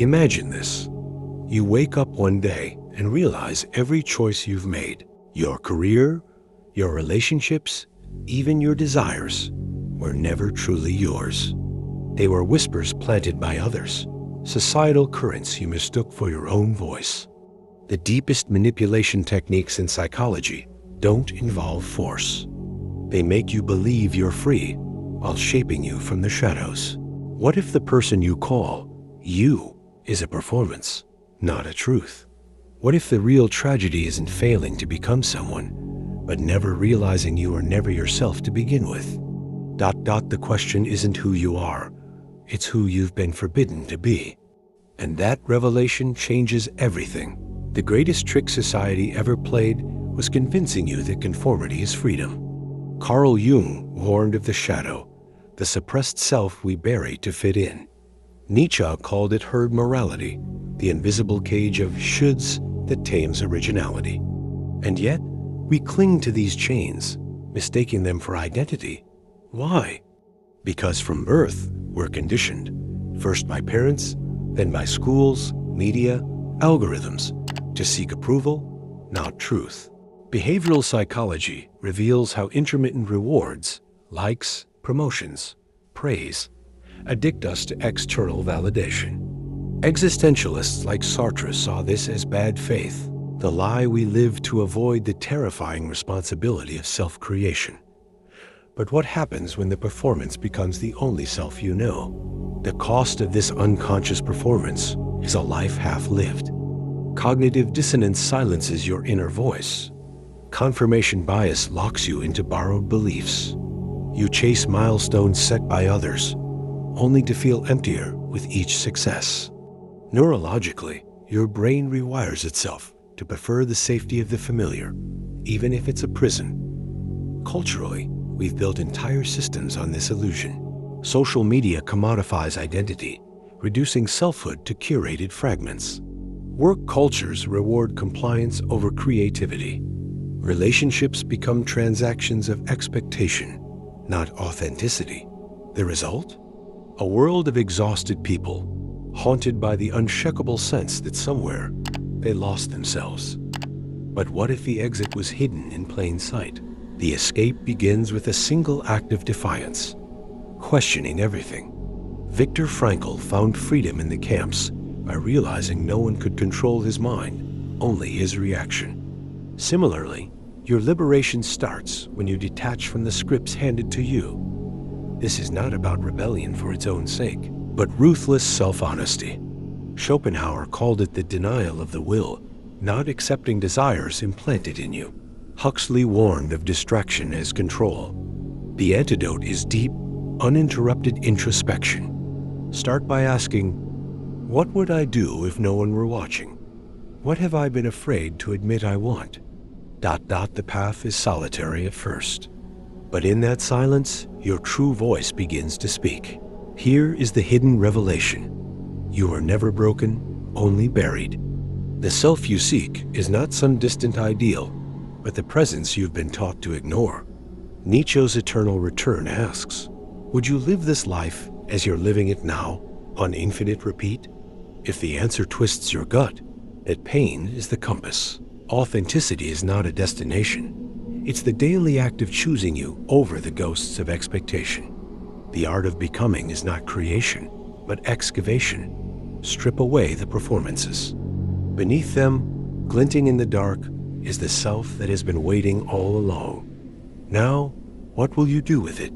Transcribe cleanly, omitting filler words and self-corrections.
Imagine this. You wake up one day and realize every choice you've made, your career, your relationships, even your desires, were never truly yours. They were whispers planted by others, societal currents you mistook for your own voice. The deepest manipulation techniques in psychology don't involve force. They make you believe you're free while shaping you from the shadows. What if the person you call you is a performance, not a truth? What if the real tragedy isn't failing to become someone, but never realizing you were never yourself to begin with? The question isn't who you are, it's who you've been forbidden to be. And that revelation changes everything. The greatest trick society ever played was convincing you that conformity is freedom. Carl Jung warned of the shadow, the suppressed self we bury to fit in. Nietzsche called it herd morality, the invisible cage of shoulds that tames originality. And yet, we cling to these chains, mistaking them for identity. Why? Because from birth, we're conditioned, first by parents, then by schools, media, algorithms, to seek approval, not truth. Behavioral psychology reveals how intermittent rewards, likes, promotions, praise, addict us to external validation. Existentialists like Sartre saw this as bad faith, the lie we live to avoid the terrifying responsibility of self-creation. But what happens when the performance becomes the only self you know? The cost of this unconscious performance is a life half-lived. Cognitive dissonance silences your inner voice. Confirmation bias locks you into borrowed beliefs. You chase milestones set by others, only to feel emptier with each success. Neurologically, your brain rewires itself to prefer the safety of the familiar, even if it's a prison. Culturally, we've built entire systems on this illusion. Social media commodifies identity, reducing selfhood to curated fragments. Work cultures reward compliance over creativity. Relationships become transactions of expectation, not authenticity. The result? A world of exhausted people, haunted by the unshakable sense that somewhere they lost themselves. But what if the exit was hidden in plain sight? The escape begins with a single act of defiance, questioning everything. Viktor Frankl found freedom in the camps by realizing no one could control his mind, only his reaction. Similarly, your liberation starts when you detach from the scripts handed to you. This is not about rebellion for its own sake, but ruthless self-honesty. Schopenhauer called it the denial of the will, not accepting desires implanted in you. Huxley warned of distraction as control. The antidote is deep, uninterrupted introspection. Start by asking, what would I do if no one were watching? What have I been afraid to admit I want? The path is solitary at first. But in that silence, your true voice begins to speak. Here is the hidden revelation. You are never broken, only buried. The self you seek is not some distant ideal, but the presence you've been taught to ignore. Nietzsche's Eternal Return asks, would you live this life as you're living it now, on infinite repeat? If the answer twists your gut, that pain is the compass. Authenticity is not a destination. It's the daily act of choosing you over the ghosts of expectation. The art of becoming is not creation, but excavation. Strip away the performances. Beneath them, glinting in the dark, is the self that has been waiting all along. Now, what will you do with it?